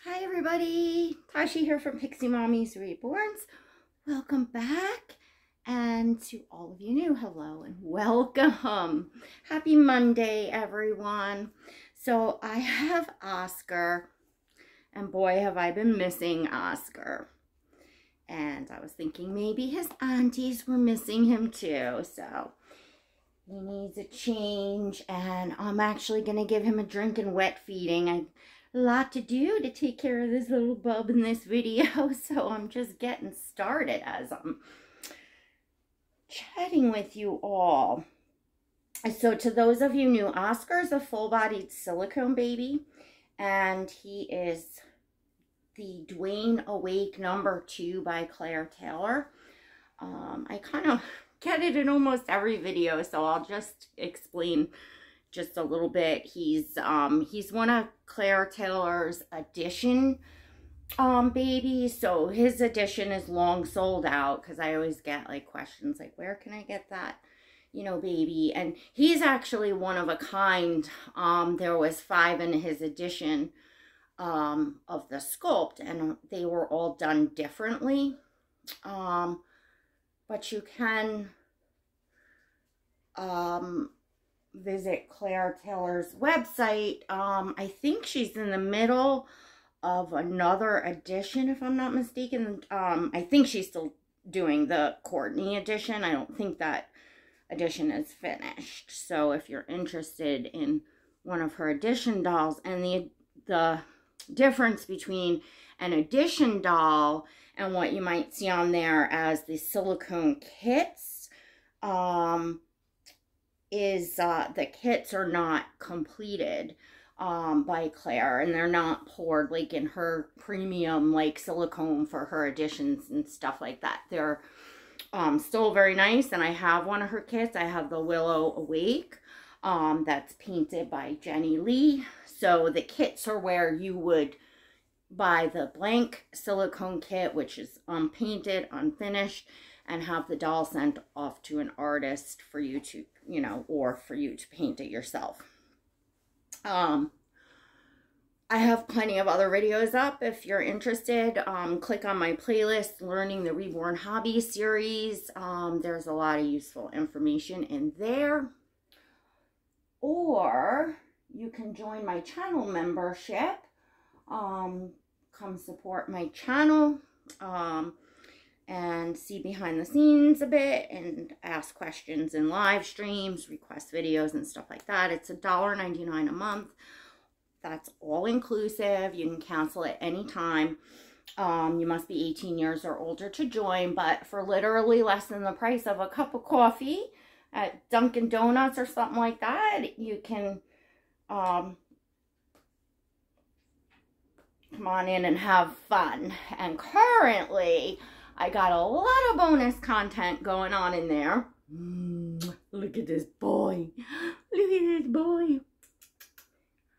Hi everybody, Tashi here from Pixie Mommy's Reborns. Welcome back, and to all of you new, hello and welcome. Happy Monday everyone. So I have Oscar, and boy have I been missing Oscar. And I was thinking maybe his aunties were missing him too, so he needs a change, and I'm actually going to give him a drink and wet feeding. A lot to do to take care of this little bub in this video, so I'm just getting started as I'm chatting with you all. So to those of you new, Oscar's a full-bodied silicone baby, and he is the Dwayne Awake #2 by Claire Taylor. I kind of get it in almost every video, so I'll just explain just a little bit. He's one of Claire Taylor's edition babies, so his edition is long sold out, because I always get like questions like, where can I get that, you know, baby? And he's actually one of a kind. There was 5 in his edition of the sculpt, and they were all done differently. But you can visit Claire Taylor's website. I think she's in the middle of another edition, if I'm not mistaken. I think she's still doing the Courtney edition. I don't think that edition is finished. So if you're interested in one of her edition dolls, and the difference between an edition doll and what you might see on there as the silicone kits, is the kits are not completed by Claire, and they're not poured like in her premium like silicone for her editions and stuff like that. They're still very nice, and I have one of her kits. I have the Willow Awake that's painted by Jenny Lee. So the kits are where you would buy the blank silicone kit, which is unpainted, unfinished, and have the doll sent off to an artist for you to, you know, or for you to paint it yourself. I have plenty of other videos up if you're interested. Click on my playlist, Learning the Reborn Hobby series. There's a lot of useful information in there. Or you can join my channel membership. Come support my channel. And see behind the scenes a bit, and ask questions in live streams, request videos and stuff like that. It's $1.99 a month. That's all inclusive. You can cancel at any time. You must be 18 years or older to join, but for literally less than the price of a cup of coffee at Dunkin' Donuts or something like that, you can come on in and have fun. And currently, I got a lot of bonus content going on in there. Look at this boy. Look at this boy.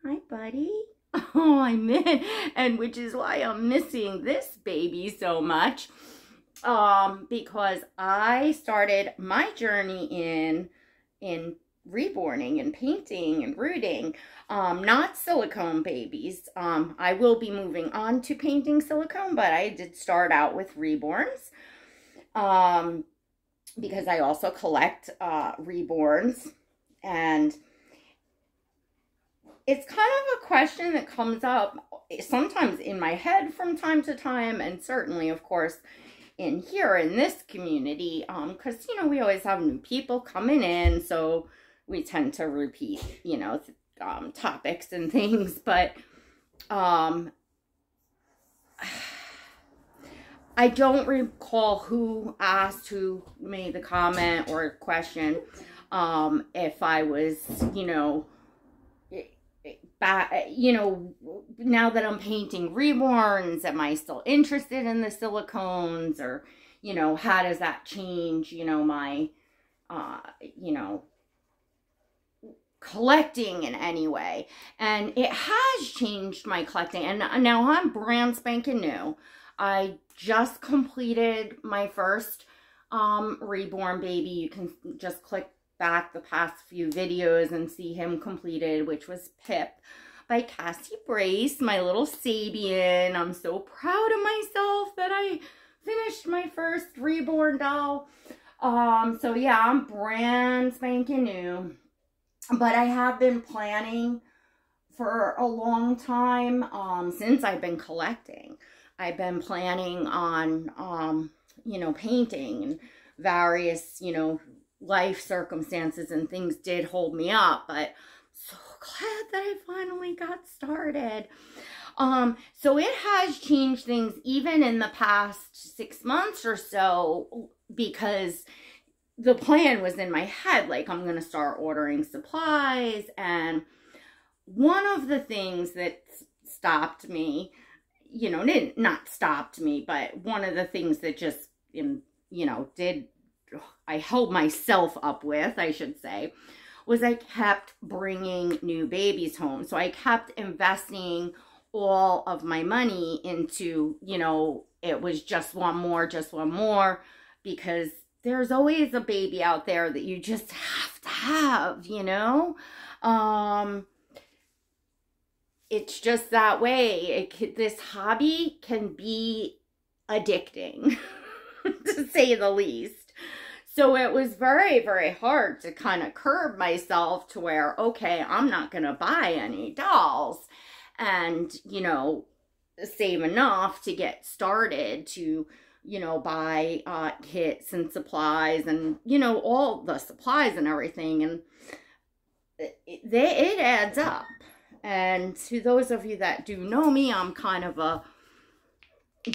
Hi, buddy. Oh, I'm in. And which is why I'm missing this baby so much. Because I started my journey in reborning and painting and rooting, not silicone babies. I will be moving on to painting silicone, but I did start out with reborns, because I also collect reborns, and it's kind of a question that comes up sometimes in my head from time to time, and certainly, of course, in here in this community, because, you know, we always have new people coming in, so we tend to repeat, you know, topics and things, but I don't recall who asked, who made the comment or question, if I was, you know, now that I'm painting reborns, am I still interested in the silicones, or, you know, how does that change, you know, my, you know, collecting in any way? And it has changed my collecting, and now I'm brand spanking new. I just completed my first reborn baby. You can just click back the past few videos and see him completed, which was Pip. by Cassie Brace, my little Sabian. I'm so proud of myself that I finished my first reborn doll. So yeah, I'm brand spanking new. But I have been planning for a long time, since I've been collecting. I've been planning on, you know, painting, and various, you know, life circumstances and things did hold me up, but so glad that I finally got started. So it has changed things even in the past 6 months or so, because the plan was in my head, like, I'm going to start ordering supplies. And one of the things that stopped me, you know, not stopped me, but one of the things that just, you know, I held myself up with, I should say, was I kept bringing new babies home. So I kept investing all of my money into, you know, it was just one more, because there's always a baby out there that you just have to have, you know? It's just that way. This hobby can be addicting, to say the least. So it was very, very hard to kind of curb myself to where, okay, I'm not going to buy any dolls, and, you know, save enough to get started to, you know, buy kits and supplies and, you know, all the supplies and everything. And it adds up. And to those of you that do know me, I'm kind of a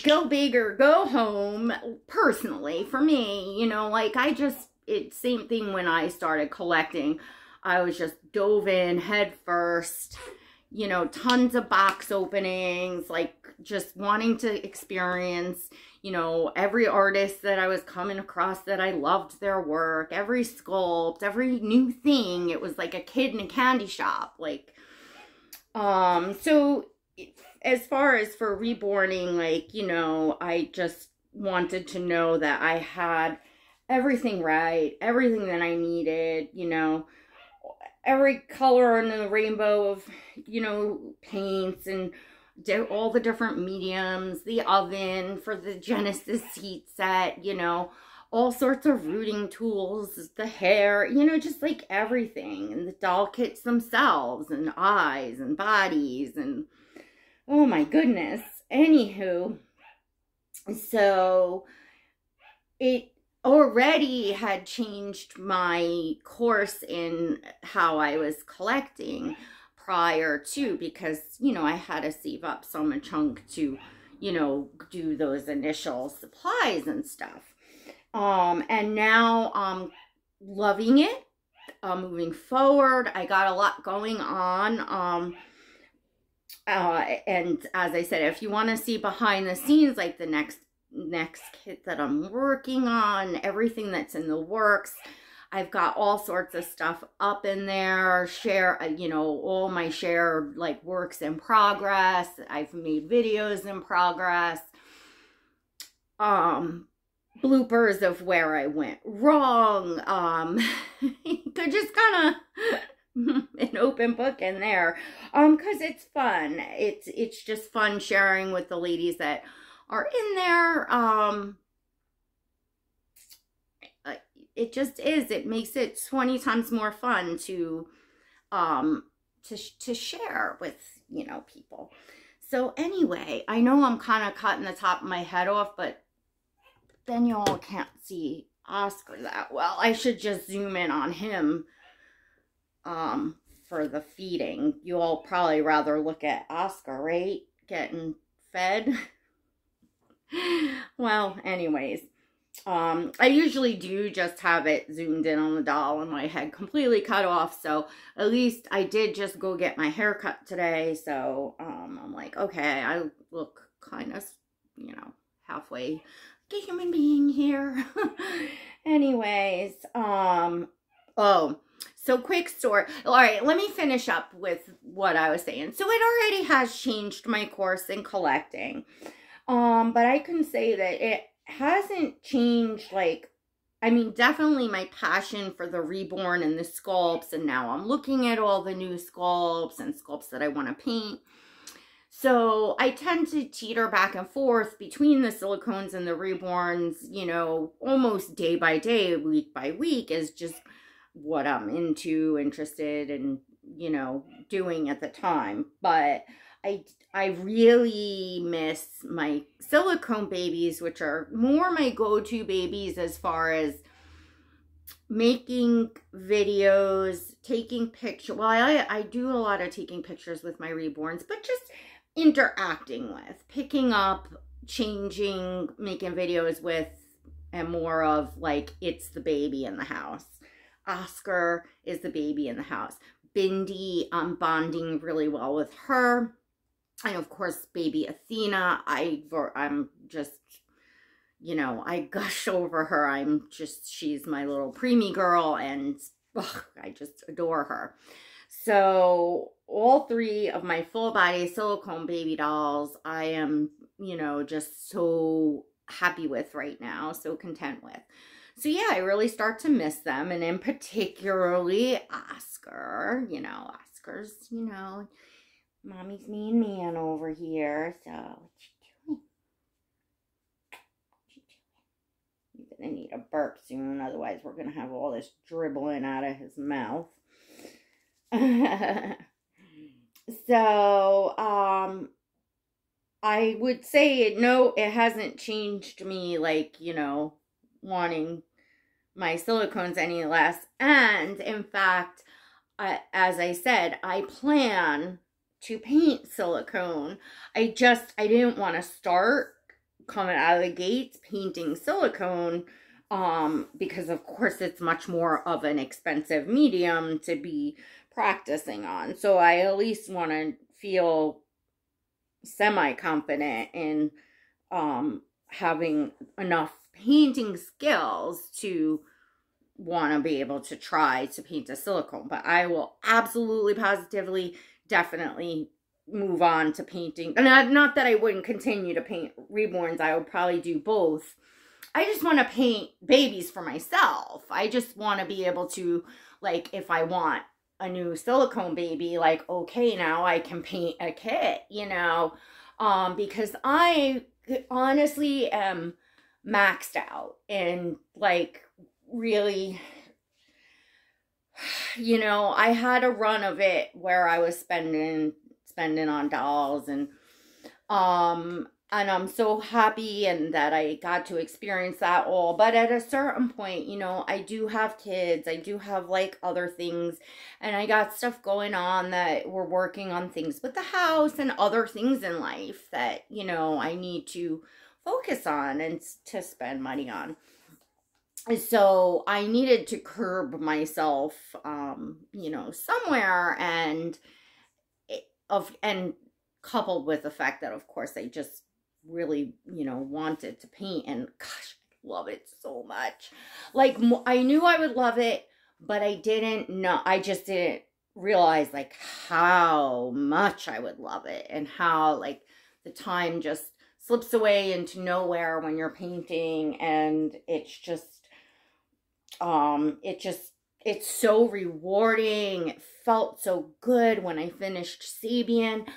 go big or go home personally. For me, you know, like, it's same thing when I started collecting. I was just dove in head first, you know, tons of box openings, like just wanting to experience, you know, every artist that I was coming across that I loved their work, every sculpt, every new thing. It was like a kid in a candy shop. Like, so as far as for reborning, like, you know, I just wanted to know that I had everything right, everything that I needed, you know, every color in the rainbow of, you know, paints and all the different mediums, the oven for the Genesis heat set, you know, all sorts of rooting tools, the hair, you know, just like everything, and the doll kits themselves, and eyes and bodies, and oh my goodness. Anywho, so it already had changed my course in how I was collecting prior to, because, you know, I had to save up some chunk to, you know, do those initial supplies and stuff. And now I'm loving it. Moving forward, I got a lot going on. And as I said, if you want to see behind the scenes, like the next kit that I'm working on, everything that's in the works, I've got all sorts of stuff up in there. Share, you know, all my shared, like, works in progress. I've made videos in progress. Bloopers of where I went wrong. Could just kind of an open book in there, because it's fun. It's just fun sharing with the ladies that are in there. It just is. It makes it 20 times more fun to share with, you know, people. So anyway, I know I'm kind of cutting the top of my head off, but then y'all can't see Oscar that well. I should just zoom in on him for the feeding. You all probably rather look at Oscar, right? Getting fed. Well, anyways, I usually do just have it zoomed in on the doll and my head completely cut off. So at least I did just go get my hair cut today. So I'm like, okay, I look kind of, you know, halfway a human being here. Anyways, oh, so quick story. All right, let me finish up with what I was saying. So it already has changed my course in collecting. But I can say that it hasn't changed, like, I mean, definitely my passion for the reborn and the sculpts, and now I'm looking at all the new sculpts and sculpts that I want to paint. So I tend to teeter back and forth between the silicones and the reborns, you know, almost day by day, week by week, is just what I'm interested in, you know, doing at the time. But I really miss my silicone babies, which are more my go-to babies as far as making videos, taking pictures. Well, I do a lot of taking pictures with my reborns, but just interacting with, picking up, changing, making videos with, and more of like, it's the baby in the house. Oscar is the baby in the house. Bindi, I'm bonding really well with her. And of course, baby Athena, I'm just, you know, I gush over her. She's my little preemie girl, and ugh, I just adore her. So all three of my full body silicone baby dolls, I am, you know, just so happy with right now, so content with. So yeah, I really start to miss them, and in particularly Oscar. You know, Oscar's, you know, mommy's mean man over here. So what you doing? What you doing? You're gonna need a burp soon, otherwise we're gonna have all this dribbling out of his mouth. So I would say no, it hasn't changed me, like, you know, wanting my silicones any less. And in fact, as I said, I plan to paint silicone. I didn't want to start coming out of the gates painting silicone, because of course it's much more of an expensive medium to be practicing on. So I at least want to feel semi-confident in having enough painting skills to want to be able to try to paint a silicone. But I will absolutely, positively, definitely move on to painting. And not that I wouldn't continue to paint reborns. I would probably do both. I just want to paint babies for myself. I just want to be able to, like, if I want a new silicone baby, like, okay, now I can paint a kit, you know, because I honestly am maxed out, and like, really, you know, I had a run of it where I was spending on dolls, and I'm so happy and that I got to experience that all. But at a certain point, you know, I do have kids, I do have like other things, and I got stuff going on that we're working on things with the house and other things in life that, you know, I need to focus on and to spend money on. So I needed to curb myself, you know, somewhere, and coupled with the fact that, of course, I just really, you know, wanted to paint, and gosh, I love it so much. Like, I knew I would love it, but I just didn't realize like how much I would love it, and how like the time just slips away into nowhere when you're painting, and it's just it's so rewarding. It felt so good when I finished Sabian.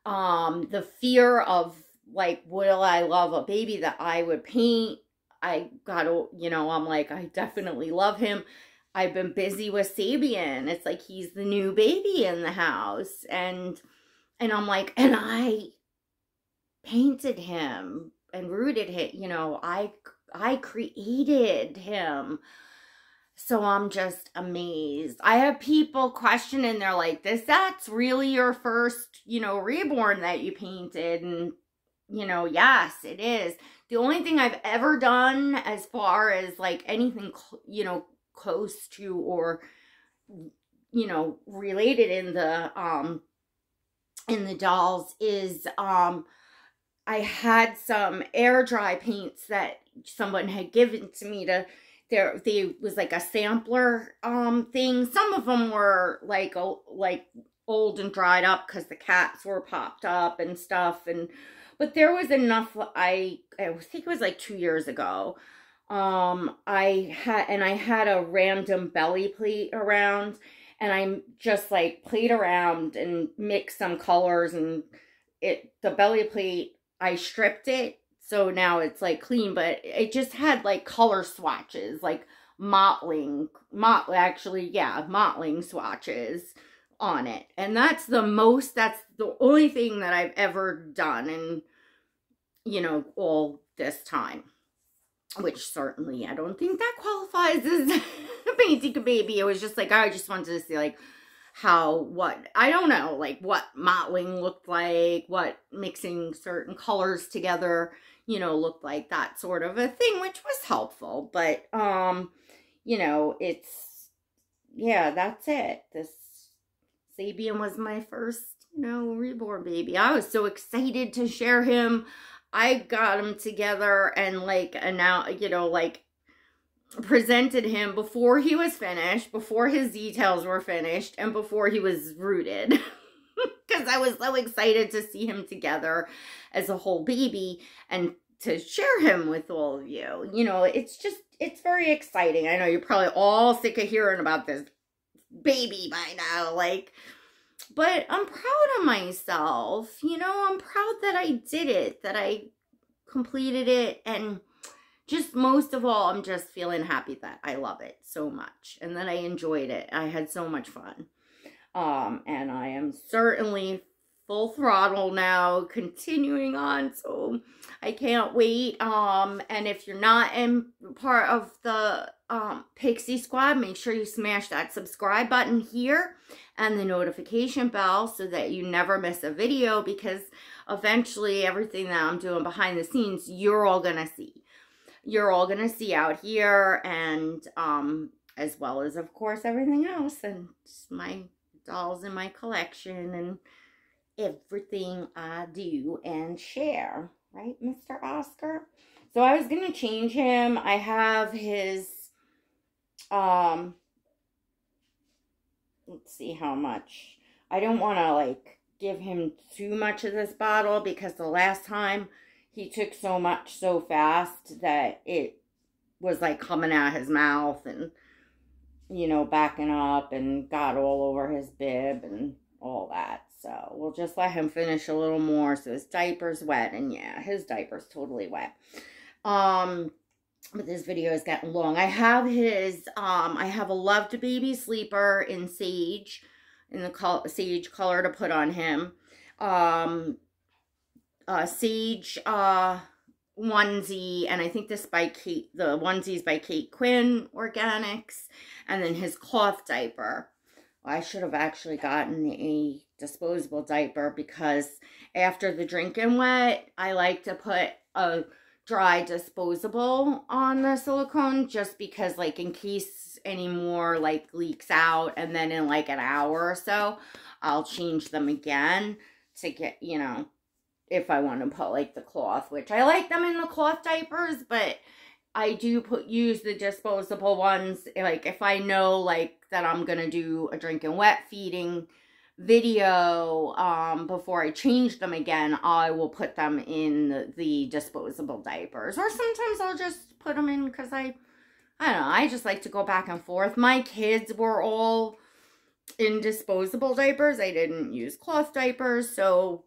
The fear of like, will I love a baby that I would paint? I gotta, you know, I'm like, I definitely love him. I've been busy with Sabian. It's like he's the new baby in the house, and I'm like, and I painted him and rooted him, you know, I created him. So I'm just amazed. I have people questioning, they're like, that's really your first, you know, reborn that you painted? And, you know, yes, it is. The only thing I've ever done as far as like anything, you know, close to or, you know, related in the dolls is, I had some air dry paints that someone had given to me to, they was like a sampler thing. Some of them were like old and dried up because the cats were popped up and stuff, but there was enough. I think it was like 2 years ago. I had a random belly plate around, and I just like played around and mixed some colors, and the belly plate, I stripped it, so now it's like clean, but it just had like color swatches, like mottling swatches on it. And that's the only thing that I've ever done in, all this time. Which certainly I don't think that qualifies as painting a baby. It was just like, I just wanted to see like I don't know, like what mottling looked like, what mixing certain colors together, looked like, that sort of a thing, which was helpful. But, that's it. This Sabian was my first, reborn baby. I was so excited to share him. I got him together and presented him before he was finished, before his details were finished, and before he was rooted. Because I was so excited to see him together as a whole baby and to share him with all of you. It's very exciting. I know you're probably all sick of hearing about this baby by now, but I'm proud of myself. I'm proud that I did it, that I completed it, and just most of all, I'm just feeling happy that I love it so much and that I enjoyed it. I had so much fun. And I am certainly full throttle now, continuing on, so I can't wait. And if you're not in part of the Pixie Squad, make sure you smash that subscribe button here and the notification bell so that you never miss a video, because eventually everything that I'm doing behind the scenes, you're all gonna see. You're all gonna see out here, and as well as, of course, everything else, and my dolls in my collection, and everything I do and share. Right, Mr. Oscar? So I was going to change him. I have his, let's see how much. I don't want to, give him too much of this bottle, because the last time he took so much so fast that it was, coming out his mouth and, backing up and got all over his bib and all that. So we'll just let him finish a little more. So his diaper's wet, and yeah, his diaper's totally wet. But this video is getting long. I have I have a Loved Baby Sleeper in Sage, in the Sage color to put on him. Sage onesie, and I think this by Kate, the onesie's by Kate Quinn Organics, and then his cloth diaper. I should have actually gotten a disposable diaper, because after the drinking wet, I like to put a dry disposable on the silicone, just because, in case any more, leaks out, and then in, an hour or so, I'll change them again to get, if I want to put, the cloth, which I like them in the cloth diapers, but I do use the disposable ones, if I know, that I'm going to do a drinking wet feeding video, before I change them again, I will put them in the disposable diapers. Or sometimes I'll just put them in, because I don't know, I just like to go back and forth. My kids were all in disposable diapers. I didn't use cloth diapers, so,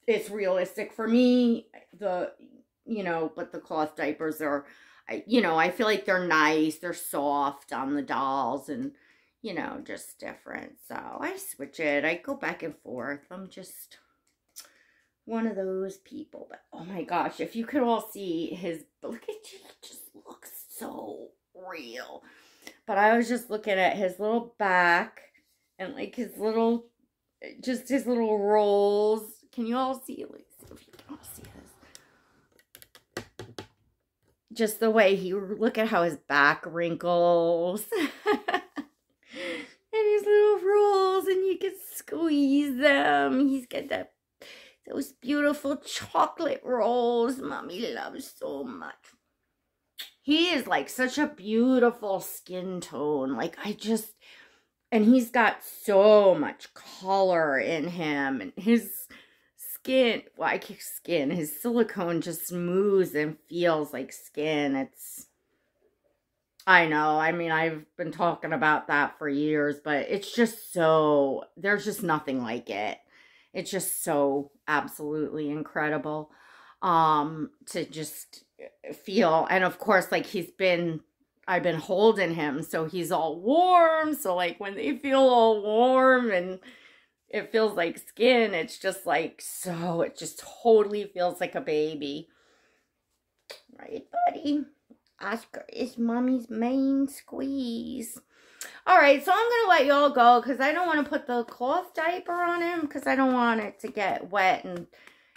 it's realistic for me, but the cloth diapers are, I feel like they're nice, they're soft on the dolls, and, just different. So I switch it, I go back and forth. I'm just one of those people. But oh my gosh, if you could all see his, look at you, he just looks so real. But I was just looking at his little back, and his little, just his little rolls. Can you all see? Let's see if you can all see this. Just the way look at how his back wrinkles. And his little rolls, and you can squeeze them. He's got those beautiful chocolate rolls Mommy loves so much. He is such a beautiful skin tone. And he's got so much color in him, and his skin, his silicone just moves and feels like skin. I know, I mean, I've been talking about that for years, but it's just so, there's just nothing like it. It's just so absolutely incredible, to just feel. And of course, like, I've been holding him, so he's all warm. So like when they feel all warm and it feels like skin, it's just like, so it just totally feels like a baby. Right, buddy? Oscar is mommy's main squeeze. All right, so I'm going to let y'all go because I don't want to put the cloth diaper on him because I don't want it to get wet and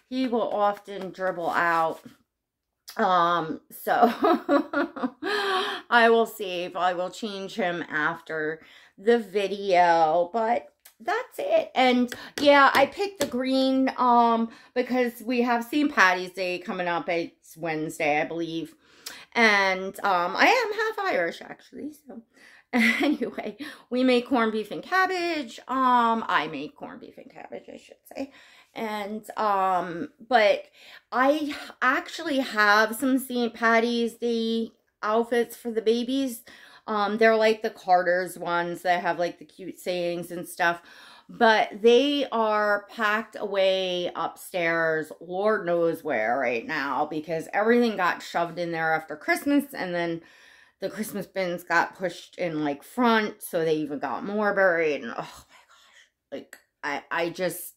he will often dribble out. So I will see if I will change him after the video, but that's it. And yeah, I picked the green, because we have St. Patty's Day coming up. It's Wednesday, I believe. And, I am half Irish actually, so anyway, we made corned beef and cabbage. I made corned beef and cabbage, I should say. And, but I actually have some St. Patty's Day outfits for the babies. They're like the Carter's ones that have like the cute sayings and stuff. But they are packed away upstairs, Lord knows where right now, because everything got shoved in there after Christmas, and then the Christmas bins got pushed in like front, so they even got more buried. And oh my gosh, like I just,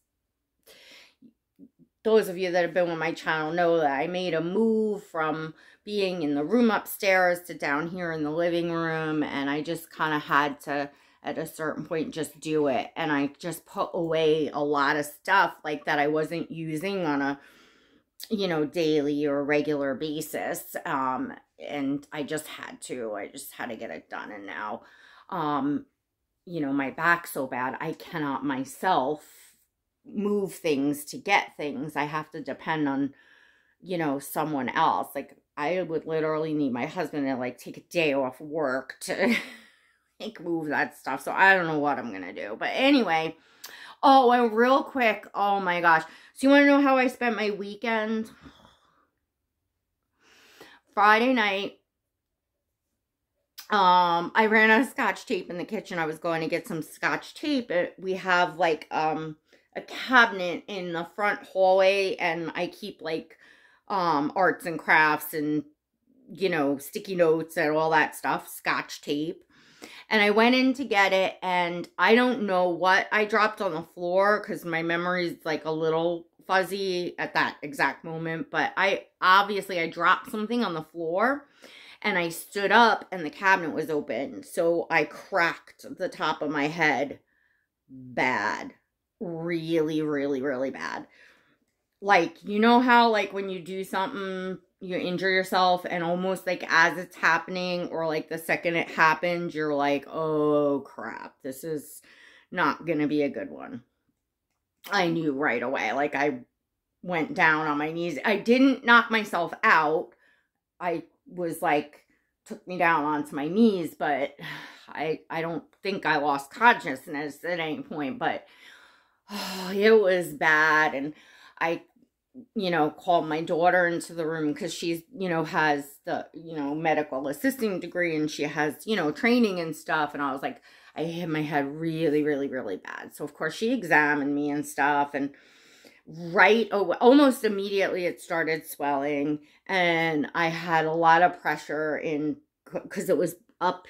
those of you that have been with my channel know that I made a move from being in the room upstairs to down here in the living room, and I just kind of had to, at a certain point, just do it. And I just put away a lot of stuff like that I wasn't using on a, you know, daily or regular basis. And I just had to get it done. And now, you know, my back's so bad, I cannot myself move things to get things. I have to depend on, you know, someone else. Like, I would literally need my husband to like take a day off work to like move that stuff. So I don't know what I'm gonna do, but anyway. Oh, and real quick, oh my gosh, so you want to know how I spent my weekend? Friday night, I ran out of scotch tape in the kitchen. I was going to get some scotch tape. We have like a cabinet in the front hallway, and I keep like arts and crafts and, you know, sticky notes and all that stuff, scotch tape. And I went in to get it, and I don't know what I dropped on the floor because my memory is like a little fuzzy at that exact moment. But I dropped something on the floor, and I stood up and the cabinet was open. So I cracked the top of my head bad. Really, really, really bad. Like, you know how like when you do something, you injure yourself, and almost like as it's happening or like the second it happens, you're like, oh crap, this is not gonna be a good one. I knew right away. Like, I went down on my knees. I didn't knock myself out. I was like, took me down onto my knees, but I don't think I lost consciousness at any point, but oh, it was bad. And I, you know, called my daughter into the room because she's, you know, has the, you know, medical assisting degree, and she has, you know, training and stuff. And I was like, I hit my head really, really, really bad. So of course she examined me and stuff, and almost immediately it started swelling, and I had a lot of pressure in, because it was up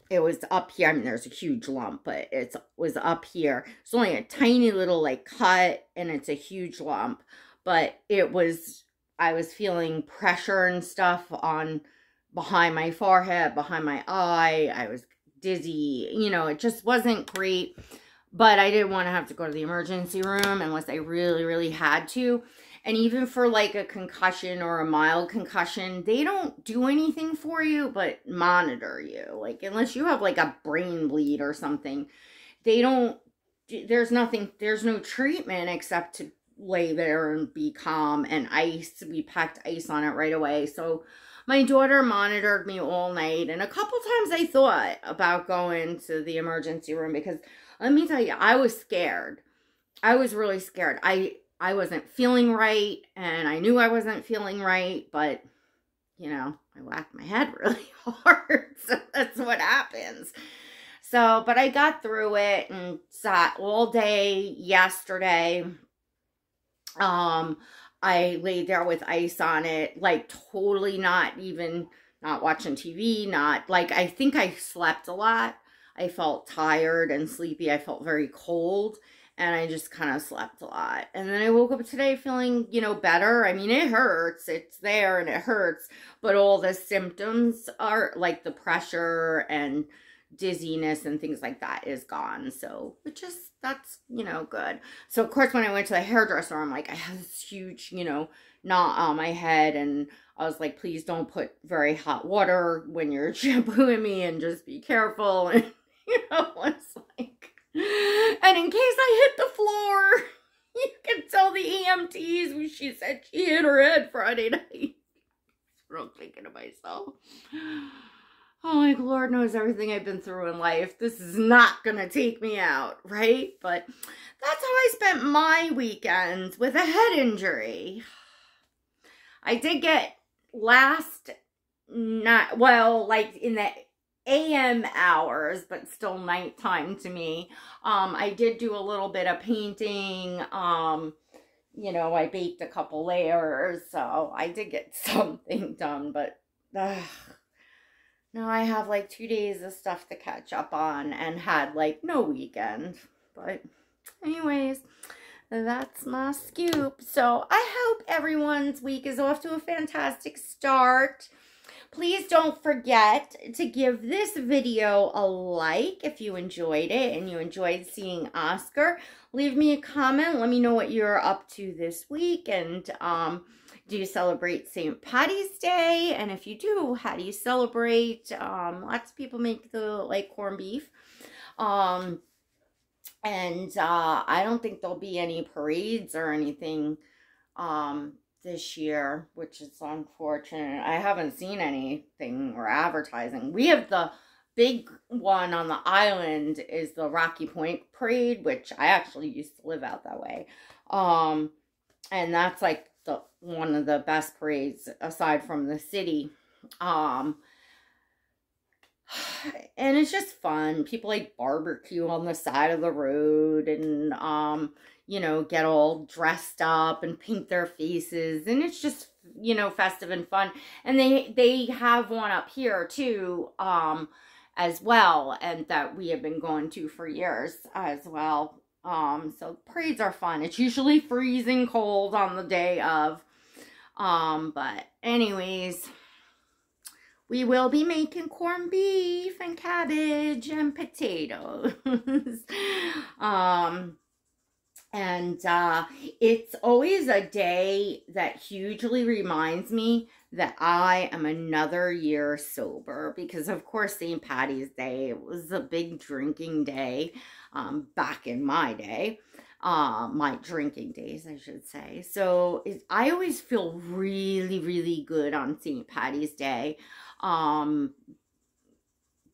here. I mean, there's a huge lump, but it was up here. It's only a tiny little like cut, and it's a huge lump, but I was feeling pressure and stuff on behind my forehead, behind my eye. I was dizzy, you know, it just wasn't great, but I didn't want to have to go to the emergency room unless I really, really had to. And even for like a concussion or a mild concussion, they don't do anything for you but monitor you. Like, unless you have like a brain bleed or something, they don't, there's no treatment except to lay there and be calm. And ice, we packed ice on it right away. So my daughter monitored me all night, and a couple times I thought about going to the emergency room, because let me tell you, I was scared. I was really scared. I I wasn't feeling right, and I knew I wasn't feeling right, but, you know, I whacked my head really hard, so that's what happens. So, but I got through it and sat all day yesterday. I laid there with ice on it, like totally not watching TV, not like, I think I slept a lot. I felt tired and sleepy. I felt very cold, and I just kind of slept a lot. And then I woke up today feeling, you know, better. I mean, it hurts. It's there and it hurts, but all the symptoms are like the pressure and dizziness and things like that is gone. So that's, you know, good. So of course, when I went to the hairdresser, I'm like, I have this huge, you know, knot on my head, and I was like, please don't put very hot water when you're shampooing me, and just be careful. And, you know, it's like, and in case I hit the floor, you can tell the EMTs when she said she hit her head Friday night. I'm thinking to myself, oh, like, Lord knows everything I've been through in life. This is not going to take me out, right? But that's how I spent my weekends with a head injury. I did get like in the AM hours, but still nighttime to me. I did do a little bit of painting. You know, I baked a couple layers, so I did get something done, but now I have like 2 days of stuff to catch up on, and had like no weekend. But anyways, that's my scoop. So I hope everyone's week is off to a fantastic start. Please don't forget to give this video a like if you enjoyed it and you enjoyed seeing Oscar. Leave me a comment. Let me know what you're up to this week, and do you celebrate St. Patty's Day? And if you do, how do you celebrate? Lots of people make the corned beef. I don't think there'll be any parades or anything this year, which is unfortunate. I haven't seen anything or advertising. We have the big one on the island is the Rocky Point Parade, which I actually used to live out that way. And that's like one of the best parades aside from the city. And it's just fun. People like barbecue on the side of the road, and you know, get all dressed up and paint their faces, and it's just, you know, festive and fun. And they have one up here too, as well, and that we have been going to for years as well. So parades are fun. It's usually freezing cold on the day of, but anyways, we will be making corned beef and cabbage and potatoes. And it's always a day that hugely reminds me that I am another year sober, because of course St. Patty's Day was a big drinking day back in my day, my drinking days, I should say. So I always feel really, really good on St. Patty's Day,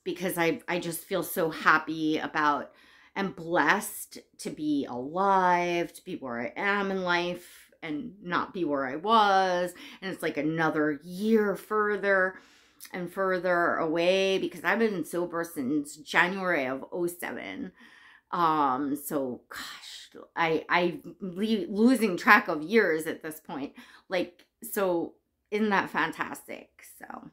because I just feel so happy about and blessed to be alive, to be where I am in life and not be where I was. And it's like another year further and further away, because I've been sober since January of 2007. So gosh, I'm losing track of years at this point. Like, so isn't that fantastic? So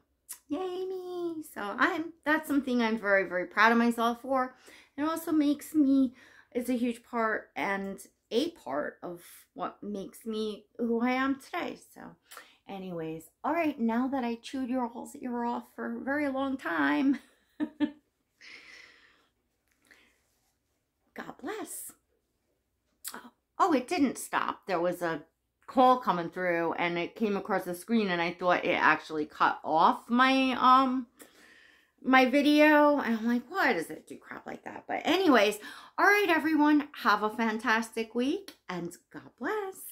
yay me. So that's something I'm very, very proud of myself for. It also makes me, it's a huge part and a part of what makes me who I am today. So anyways, all right, now that I chewed your all's ear off for a very long time, God bless. Oh, it didn't stop. There was a call coming through, and it came across the screen, and I thought it actually cut off my my video, and I'm like, why does it do crap like that? But anyways, all right, everyone, have a fantastic week, and God bless.